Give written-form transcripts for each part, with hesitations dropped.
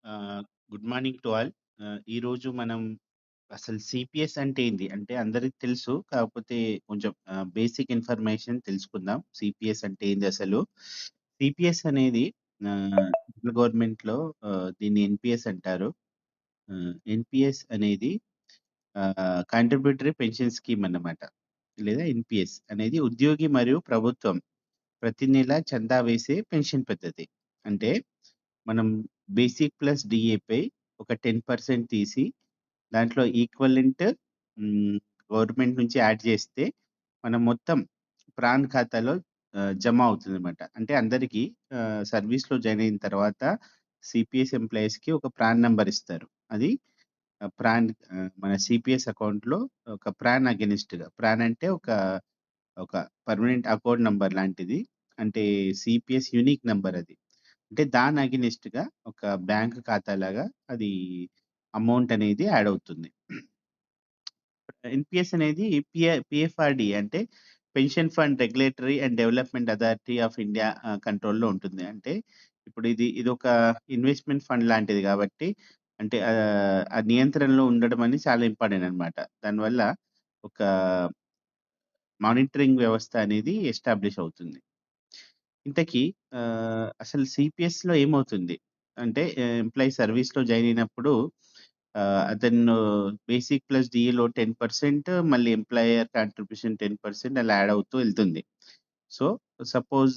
ఆహ్, good morning to all. ఈరోజు మనం అసలు సిపిఎస్ అంటే ఏంది? అంటే అందరికి తెలుసు. కాకపోతే కొంచెం బేసిక్ ఇన్ఫర్మేషన్ తెలుసుకుందాం. సిపిఎస్ అంటే ఏంది అసలు? సిపిఎస్ అనేది సెంట్రల్ గవర్నమెంట్‌లో దీన్ని ఎన్‌పిఎస్ అంటారు. ఎన్‌పిఎస్ అనేది కాంట్రిబ్యూటరీ పెన్షన్ స్కీమ్ అన్నమాట. లేదా ఎన్‌పిఎస్ అనేది ఉద్యోగి మరియు ప్రభుత్వం ప్రతి నెల చందా వేసే పెన్షన్ పద్ధతి. అంటే మనం బేసిక్ ప్లస్ డీఏపై ఒక 10% తీసి దాంట్లో ఈక్వలెంట్ హ్మ్, గవర్నమెంట్ నుంచి యాడ్ చేస్తే మనం మొత్తం ప్రాన్ ఖాతాలో జమ అవుతుందన్నమాట. అంటే అందరికీ సర్వీస్‌లో జాయిన్ అయిన తర్వాత సిపిఎస్ ఎంప్లాయీస్‌కి ఒక ప్రాన్ నంబర్ ఇస్తారు. అది మన సిపిఎస్ అకౌంట్‌లో ఒక ప్రాన్ అగైనిస్ట్‌గా ప్రాన్ అంటే ఒక పర్మనెంట్ అకౌంట్ నంబర్ లాంటిది. అంటే సిపిఎస్ యూనిక్ నంబర్ అది. అంటే దాని అగైనిస్ట్‌గా ఒక బ్యాంక్ ఖాతాలాగా అది అమౌంట్ అనేది యాడ్ అవుతుంది. ఎన్‌పిఎస్ అనేది పిఎఫ్ఆర్‌డీఏ అంటే pension fund regulatory and development authority of India కంట్రోల్‌లో ఉంటుంది. అంటే ఇప్పుడు ఇదొక ఇన్వెస్ట్‌మెంట్ ఫండ్ లాంటిది కాబట్టి అంటే ఆ నియంత్రణలో ఉండడం అనేది చాలా ఇంపార్టెంట్ అన్నమాట. దానివల్ల ఒక మానిటరింగ్ వ్యవస్థ అనేది ఎస్టాబ్లిష్ అవుతుంది. ఇంతకీ అసలు సిపిఎస్‌లో ఏమవుతుంది? అంటే ఎంప్లాయీ సర్వీస్‌లో జాయిన్ అయినప్పుడు అతను బేసిక్ ప్లస్ డీఏలో 10% మళ్ళీ ఎంప్లాయర్ కాంట్రిబ్యూషన్ 10% అలా యాడ్ అవుతూ ఎళ్తుంది. సో, సపోజ్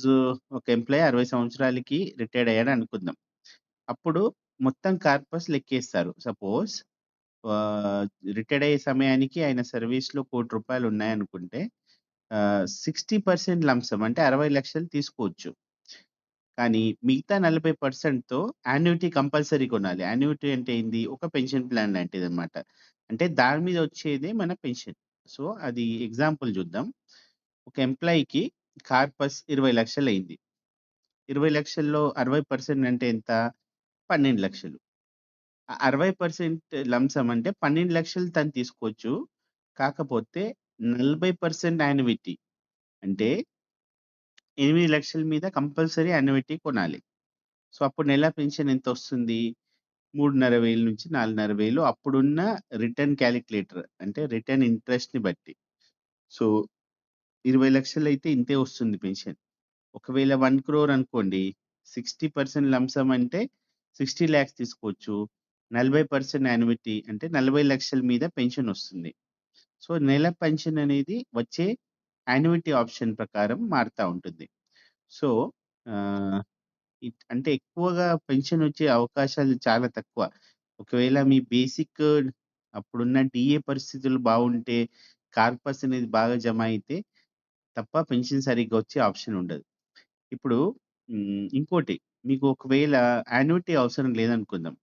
ఒక ఎంప్లాయీ 60 సంవత్సరాలకి రిటైర్డ్ అయ్యాడు అనుకుందాం. అప్పుడు మొత్తం కార్పస్ లెక్కేస్తారు. సపోజ్ ఆహ్, రిటైర్డ్ అయ్యే సమయానికి ఆయన సర్వీస్‌లో రూ. 1,00,00,000 ఉన్నాయనుకుంటే 60% లంప్ సమ్ అంటే 60,00,000 తీసుకోవచ్చు. కానీ మిగతా 40%తో యాన్యుటీ కంపల్సరీ కొనాలి. యాన్యుటీ అంటే ఏంది? ఒక పెన్షన్ ప్లాన్ లాంటిదనమాట. అంటే దాని మీద వచ్చేదే మన పెన్షన్. సో, అది ఎగ్జాంపుల్ చూద్దాం. ఒక ఎంప్లాయీకి కార్పస్ 20,00,000 అయింది. 20,00,000లో 60% అంటే ఎంత? 12,00,000. ఆ 60% లంప్ సమ్ అంటే 12,00,000 తను తీసుకోవచ్చు. కాకపోతే 40% యాన్యుటీ అంటే 8,00,000 మీద కంపల్సరీ యాన్యుటీ కొనాలి. సో, అప్పుడు నెల పెన్షన్ ఎంతొస్తుంది? 3,500-4,500 అప్పుడున్న రిటర్న్ కాలిక్యులేటర్ అంటే రిటర్న్ ఇంట్రెస్ట్‌ని బట్టి. సో, 20,00,000 అయితే ఇంతే వస్తుంది పెన్షన్. ఒకవేళ 1,00,00,000 అనుకోండి. 60% లంప్ సమ్ అంటే 60,00,000 తీసుకోవచ్చు. 40% యాన్యుటీ అంటే 40,00,000 మీద పెన్షన్ వస్తుంది. సో, నెల పెన్షన్ అనేది వచ్చే యాన్యుటీ ఆప్షన్ ప్రకారం మారుతా ఉంటుంది. సో, ఆహ్ అంటే ఎక్కువగా పెన్షనొచ్చే అవకాశాలు చాలా తక్కువ. ఒకవేళ మీ బేసిక్ అప్పుడున్న డీఏ పరిస్థితులు బావుంటే, కార్పస్ అనేది బాగా జమ అయితే తప్ప పెన్షన్ సరిగ్గా వచ్చే ఆప్షన్ ఉండదు. ఇప్పుడు ఇంకోటి మీకు ఒకవేళ యాన్యుటీ అవసరం లేదనుకుందాం.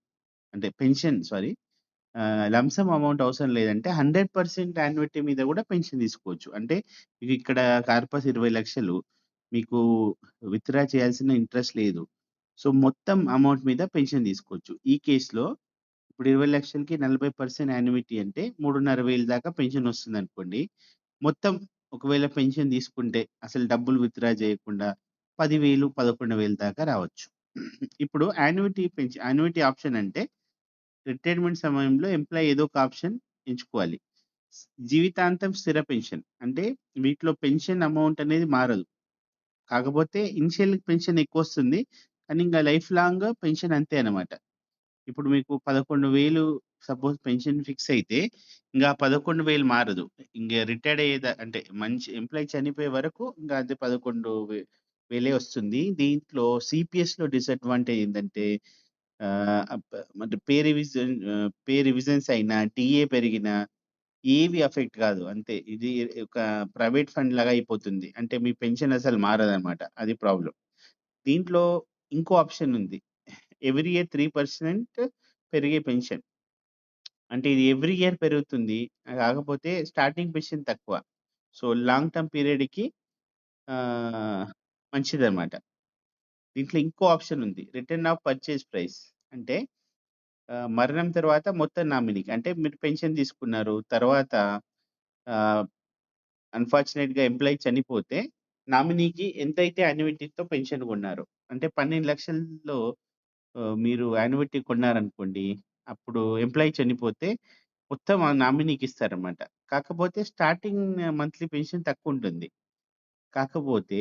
అంటే pension sorry lump some amount అవసరం లేదంటే 100% యాన్యుటీ మీద గూడా పెన్షన్ తీసుకోవచ్చు. అంటే మీకిక్కడ కార్పస్ 20,00,000 మీకు విత్‌డ్రా చేయాల్సిన ఇంట్రెస్ట్ లేదు. సో, మొత్తం అమౌంట్ మీద పెన్షన్ తీసుకోవచ్చు. ఈ కేస్‌లో ఇప్పుడు 20,00,000కి 40% యాన్యుటీ అంటే 3,500 దాకా పెన్షన్ వస్తుందనుకోండి. మొత్తం ఒకవేళ పెన్షన్ తీసుకుంటే అసలు డబ్బులు విత్‌డ్రా చేయకుండా 10,000, 11,000 దాకా రావచ్చు. ఇప్పుడు యాన్యుటీ ఆప్షన్ అంటే రిటైర్మెంట్ సమయంలో ఎంప్లాయీ ఏదో ఒక ఆప్షన్ ఎంచుకోవాలి. జీవితాంతం స్థిర పెన్షన్. అంటే వీటిలో పెన్షన్ అమౌంట్ అనేది మారదు. కాకపోతే ఇనిషియల్ పెన్షన్ ఎక్కువొస్తుంది. కానీ ఇంక లైఫ్ లాంగ్ పెన్షన్ అంతే అన్నమాట. ఇప్పుడు మీకు 11,000 సపోజ్ పెన్షన్ ఫిక్స్ అయితే ఇంగా 11,000 మారదు. ఇంగ రిటైర్డ్ అంటే మంచి ఎంప్లాయీ చనిపోయే వరకు ఇంక అదే 11,000 వస్తుంది. దీంట్లో సిపిఎస్‌లో డిసడ్వాంటేజ్ ఏందంటే అంటే పే రివిజన్స్ అయినా, టీఏ పెరిగినా ఏవి ఎఫెక్ట్ కాదు. అంతే. ఇది ఒక ప్రైవేట్ ఫండ్ లాగా అయిపోతుంది. అంటే మీ పెన్షన్ అసలు మారదనమాట. అది ప్రాబ్లమ్. దీంట్లో ఇంకో ఆప్షన్ ఉంది. ఎవ్రీ ఇయర్ 3% పెరిగే పెన్షన్. అంటే ఇది ఎవ్రీ ఇయర్ పెరుగుతుంది. కాకపోతే స్టార్టింగ్ పెన్షన్ తక్కువ. సో, లాంగ్ టర్మ్ పీరియడ్‌కి ఆహ్, మంచిదనమాట. దీంట్లో ఇంకో ఆప్షన్ ఉంది. Return of purchase price. అంటే మరణం తర్వాత మొత్తం నామినీకి. అంటే మీరు పెన్షన్ తీసుకున్నారు. తర్వాత ఆహ్, అన్‌ఫార్చునేట్‌గా ఎంప్లాయీ చనిపోతే నామినీకి ఎంతైతే యాన్యుటీతో పెన్షన్ కొన్నారో అంటే 12,00,000లో మీరు యాన్యుటీ కొన్నారనుకోండి, అప్పుడు ఎంప్లాయీ చనిపోతే మొత్తం ఆ నామినీకి ఇస్తారన్నమాట. కాకపోతే స్టార్టింగ్ మంత్లీ పెన్షన్ తక్కువుంటుంది. కాకపోతే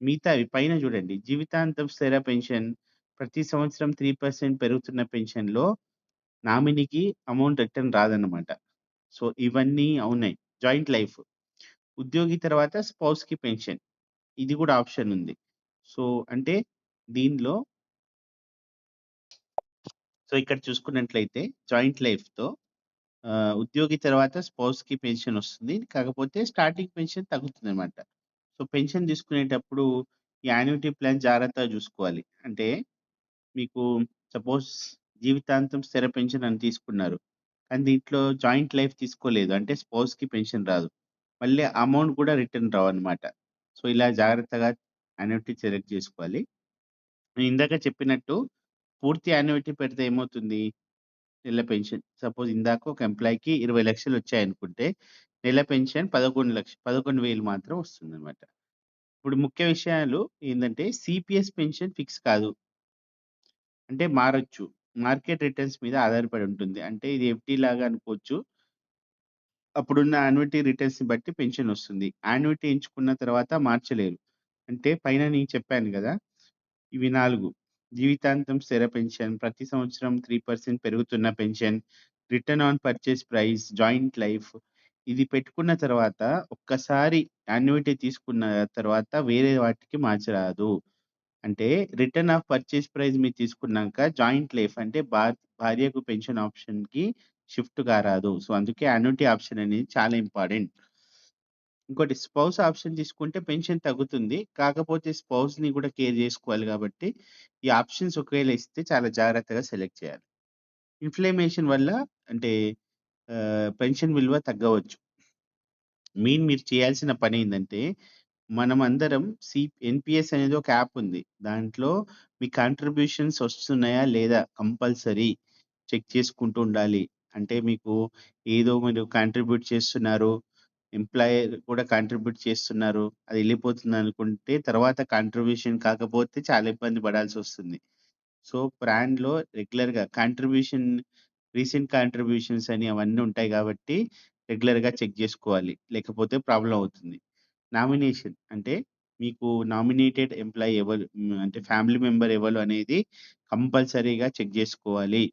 మిగతావి పైన చూడండి. జీవితాంతం స్థిర పెన్షన్, ప్రతి సంవత్సరం 3% పెరుగుతున్న పెన్షన్‌లో నామినీకి అమౌంట్ రిటర్న్ రాదన్నమాట. సో, ఇవన్నీ ఉన్నాయి. Joint life. ఉద్యోగి తర్వాత స్పౌస్‌కి పెన్షన్. ఇది కూడా ఆప్షన్ ఉంది. సో, అంటే దీనిలో ఇక్కడ చూసుకున్నట్లయితే జాయింట్ లైఫ్‌తో ఉద్యోగి తర్వాత స్పౌస్‌కి పెన్షన్ వస్తుంది. కాకపోతే స్టార్టింగ్ పెన్షన్ తగ్గుతుందన్నమాట. సో, పెన్షన్ తీసుకునేటప్పుడు ఈ యాన్యుటీ ప్లాన్ జాగ్రత్తగా చూసుకోవాలి. అంటే మీకు సపోజ్ జీవితాంతం స్థిర పెన్షన్ అని తీసుకున్నారు. కానీ దీంట్లో జాయింట్ లైఫ్ తీసుకోలేదు. అంటే స్పౌస్‌కి పెన్షన్ రాదు. మళ్ళీ అమౌంట్ కూడా రిటర్న్ రావన్నమాట. సో, ఇలా జాగ్రత్తగా యాన్యుటీ సెలెక్ట్ చేసుకోవాలి. నేను ఇందాక చెప్పినట్టు పూర్తి యాన్యుటీ పెడితే ఏమవుతుంది? నెల పెన్షన్. సపోజ్ ఇందాక ఒక ఎంప్లాయీకి 20,00,000 వచ్చాయనుకుంటే, నెల పెన్షన్ 11,000 మాత్రం వస్తుందన్నమాట. ఇప్పుడు ముఖ్య విషయాలు ఏందంటే, సీపీఎస్ పెన్షన్ ఫిక్స్ కాదు. అంటే మారొచ్చు. మార్కెట్ రిటర్న్స్ మీద ఆధారపడి ఉంటుంది. అంటే ఇది ఎఫ్‌డి లాగా అనుకోవచ్చు. అప్పుడున్న యాన్యుటీ రిటర్న్స్‌ని బట్టి పెన్షన్ వస్తుంది. యాన్యుటీ ఎంచుకున్న తర్వాత మార్చలేరు. అంటే పైన నేను చెప్పాను గదా! ఇవి 4 జీవితాంతం స్థిర పెన్షన్, ప్రతి సంవత్సరం 3% పెరుగుతున్న pension, return on purchase price, joint life. ఇది పెట్టుకున్న తర్వాత ఒక్కసారి యాన్యుటీ తీసుకున్న తర్వాత వేరే వాటికి మార్చరాదు. అంటే రిటర్న్ ఆఫ్ పర్చేజ్ ప్రైస్ మీరు తీసుకున్నాక జాయింట్ లైఫ్ అంటే భార్యకు పెన్షన్ ఆప్షన్‌కి షిఫ్ట్ కారాదు. సో, అందుకే యాన్యుటీ ఆప్షన్ అనేది చాలా ఇంపార్టెంట్. ఇంకోటి స్పౌస్ ఆప్షన్ తీసుకుంటే పెన్షన్ తగ్గుతుంది. కాకపోతే స్పౌస్‌ని కూడా కేర్ జేసుకోవాలి గాబట్టి, ఈ ఆప్షన్స్ ఒకవేళ ఇస్తే చాలా జాగ్రత్తగా సెలెక్ట్ చేయాలి. ఇన్‌ఫ్లేమేషన్ వల్ల అంటే పెన్షన్ విలువ తగ్గవచ్చు. మీరు చేయాల్సిన పనేందంటే, మనమందరం ఎన్‌పీఎస్ అనేది ఒక యాప్ ఉంది. దాంట్లో మీ కాంట్రిబ్యూషన్స్ వస్తున్నాయా లేదా కంపల్సరీ చెక్ చేసుకుంటూ ఉండాలి. అంటే మీకు ఏదో మీరు కాంట్రిబ్యూట్ చేస్తున్నారు. ఎంప్లాయర్ కూడా కాంట్రిబ్యూట్ చేస్తున్నారు. అది ఎళ్ళిపోతుందనుకుంటే తర్వాత కాంట్రిబ్యూషన్ కాకపోతే చాలా ఇబ్బంది పడాల్సొస్తుంది. సో, ప్లాన్‌లో రెగ్యులర్‌గా రీసెంట్ కాంట్రిబ్యూషన్స్ అని అవన్నీ ఉంటాయి గాబట్టి, రెగ్యులర్‌గా చెక్ జేసుకోవాలి. లేకపోతే ప్రాబ్లమ్ అవుతుంది. నామినేషన్ అంటే మీకు నామినేటెడ్ ఎంప్లాయీ ఎవరు? అంటే ఫ్యామిలీ మెంబర్ ఎవరు అనేది కంపల్సరీగా చెక్ జేసుకోవాలి.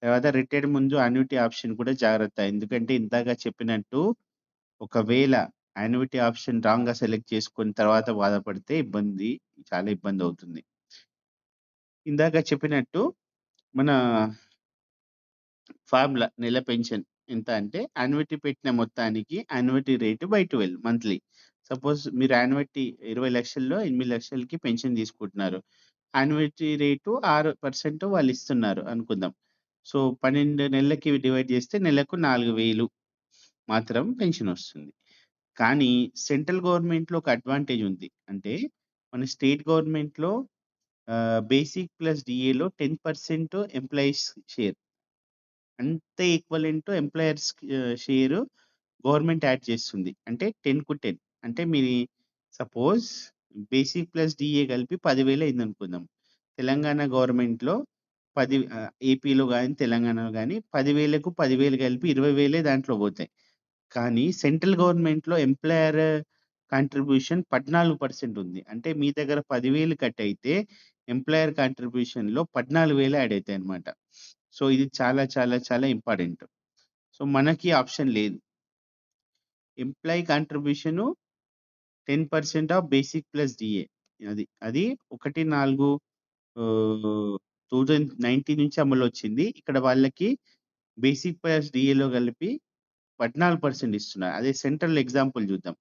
తర్వాత రిటైర్డ్ ముందు యాన్యుటీ ఆప్షన్ కూడా జాగ్రత్త. ఎందుకంటే ఇందాక చెప్పినట్టు ఒకవేళ యాన్యుటీ ఆప్షన్ రాంగ్‌గా సెలెక్ట్ చేసుకొని తర్వాత బాధపడితే చాలా ఇబ్బందవుతుంది. ఇందాక చెప్పినట్టు మన ఫార్ములా నెల పెన్షన్ ఎంత అంటే యాన్యుటీ పెట్టిన మొత్తానికి annuity rate by 12 monthly. Suppose మీరు యాన్యుటీ 20,00,000లో 8,00,000కి పెన్షన్ తీసుకుంటున్నారు. యాన్యుటీ రేటు 6% వాళ్ళిస్తున్నారు అనుకుందాం. సో, 12 నెలలకి డివైడ్ చేస్తే నెలకు 4,000 మాత్రం పెన్షనొస్తుంది. కానీ సెంట్రల్ గవర్నమెంట్‌లో ఒక అడ్వాంటేజ్ ఉంది. అంటే మన స్టేట్ గవర్నమెంట్‌లో బేసిక్ ప్లస్ డీఏలో 10% ఎంప్లాయీస్ షేర్. అంతే equivalent employers share government add చేస్తుంది. అంటే 10కు 10 అంటే సపోజ్ బేసిక్ ప్లస్ డీఏ కలిపి 10,000 అయిందనుకుందాం. తెలంగాణ గవర్నమెంట్‌లో ఏపీలో గాని, తెలంగాణలో గాని 10,000కు 10,000 కలిపి 20,000 దాంట్లో పోతాయి. కానీ సెంట్రల్ గవర్నమెంట్‌లో ఎంప్లాయర్ కాంట్రిబ్యూషన్ 14% ఉంది. అంటే మీ దగ్గర 10,000 కట్ అయితే ఎంప్లాయర్ కాంట్రిబ్యూషన్‌లో 14,000 యాడ్ అయితాయన్నమాట. సో, ఇది చాలా చాలా చాలా ఇంపార్టెంట్. సో, మనకి ఆప్షన్ లేదు. Employee contribution 10% of basic plus DA. అది 1, 4 2019 నుంచి అమలొచ్చింది. ఇక్కడ వాళ్ళకి బేసిక్ ప్లస్ డీఏలో కలిపి 14% ఇస్తున్నారు. అదే సెంట్రల్ ఎగ్జాంపుల్ చూద్దాం.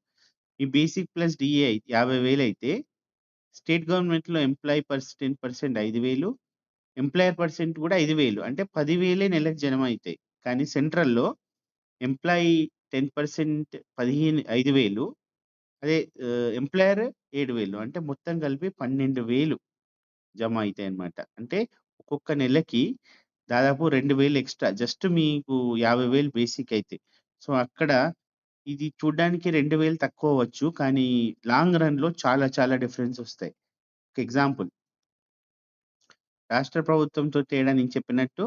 ఈ బేసిక్ ప్లస్ డీఏ 50,000 అయితే స్టేట్ గవర్నమెంట్‌లో ఎంప్లాయీ 10% 5,000 ఎంప్లాయర్ పర్సెంట్ కూడా 5,000 అంటే 10,000 నెలకు జమ అయితాయి. కానీ సెంట్రల్‌లో ఎంప్లాయీ 10% 5,000 అదే ఎంప్లాయర్ 7,000 అంటే మొత్తం కలిపి 12,000 జమ అయితాయన్నమాట. అంటే ఒక్కొక్క నెలకి దాదాపు 2,000 ఎక్స్‌ట్రా జస్ట్ మీకు 50,000 బేసిక్ అయితే. సో, అక్కడ ఇది చూడ్డానికి 2,000 తక్కువవ్వచ్చు. కానీ లాంగ్ రన్‌లో చాలా చాలా డిఫరెన్స్ ఒస్తాయి. ఒక ఎగ్జాంపుల్ రాష్ట్ర ప్రభుత్వంతో తేడా నేను చెప్పినట్టు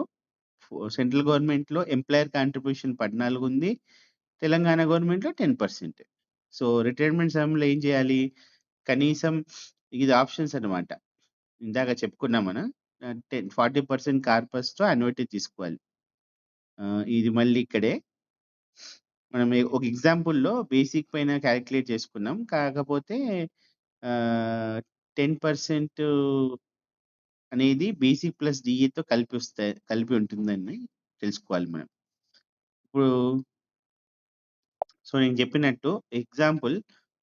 సెంట్రల్ గవర్నమెంట్‌లో ఎంప్లాయర్ కాంట్రిబ్యూషన్ 14 ఉంది. తెలంగాణ గవర్నమెంట్‌లో 10%. సో, రిటైర్మెంట్ సమయంలో ఏం చేయాలి? కనీసం ఇది ఆప్షన్స్ అన్నమాట. ఇందాక చెప్పుకున్నాం మనం. 40% కార్పస్‌తో యాన్యుటీ తీసుకోవాలి. ఇది మళ్ళీ ఇక్కడే. మనం ఒక ఎగ్జాంపుల్‌లో బేసిక్ పైన కాలిక్యులేట్ చేసుకున్నాం. కాకపోతే 10% అనేది బేసిక్ ప్లస్ డీఏతో కలిపి ఉంటుందని తెలుసుకోవాలి మనం. ఇప్పుడు నేను చెప్పినట్టు ఎగ్జాంపుల్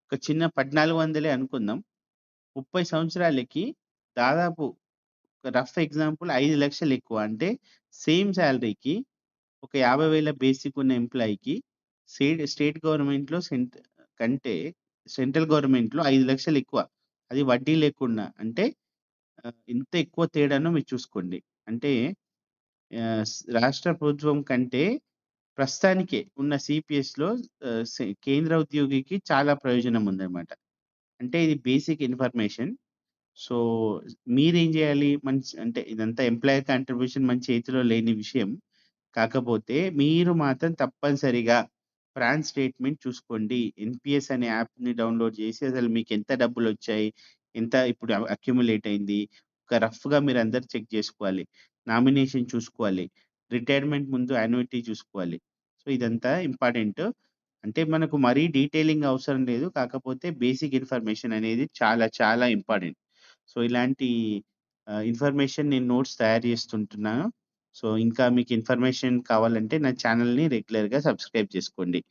ఒక చిన్న 1400 అనుకుందాం. 30 సంవత్సరాలకి దాదాపు ఒక రఫ్ ఎగ్జాంపుల్ 5,00,000 ఎక్కువ. అంటే సేమ్ సాలరీకి ఒక 50,000 బేసిక్ ఉన్న ఎంప్లాయీకి స్టేట్ గవర్నమెంట్‌లో కంటే సెంట్రల్ గవర్నమెంట్‌లో 5,00,000 ఎక్కువ. అది వడ్డీ లేకుండా. అంటే ఎంత ఎక్కువ తేడానో మీరు చూసుకోండి. అంటే రాష్ట్ర ప్రభుత్వం కంటే ప్రస్తుతానికే ఉన్న సీపీఎస్‌లో కేంద్ర ఉద్యోగికి చాలా ప్రయోజనం ఉందన్నమాట. అంటే ఇది బేసిక్ ఇన్ఫర్మేషన్. సో, మీరేం జేయాలి? అంటే ఇదంతా ఎంప్లాయర్ కాంట్రిబ్యూషన్ మన చేతిలో లేని విషయం. కాకపోతే మీరు మాత్రం తప్పనిసరిగా ప్రాన్ స్టేట్‌మెంట్ చూసుకోండి. ఎన్‌పీఎస్ అనే యాప్‌ని డౌన్‌లోడ్ చేసి అసలు మీకెంత డబ్బులొచ్చాయి? ఎంత ఇప్పుడు అక్యుములేట్ అయింది? ఒక రఫ్‌గా మీరందరూ చెక్ జేసుకోవాలి. నామినేషన్ చూసుకోవాలి. రిటైర్మెంట్ ముందు యాన్యుటీ చూసుకోవాలి. సో, ఇదంతా ఇంపార్టెంట్. అంటే మనకు మరీ డీటెయిలింగ్ అవసరం లేదు. కాకపోతే బేసిక్ ఇన్ఫర్మేషన్ అనేది చాలా చాలా ఇంపార్టెంట్. సో, ఇలాంటి ఇన్ఫర్మేషన్ నేను నోట్స్ తయారు చేస్తుంటున్నాను. సో, ఇంకా మీకు ఇన్ఫర్మేషన్ కావాలంటే నా ఛానెల్‌ని రెగ్యులర్‌గా సబ్స్క్రైబ్ చేసుకోండి.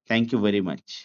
Thank you very much.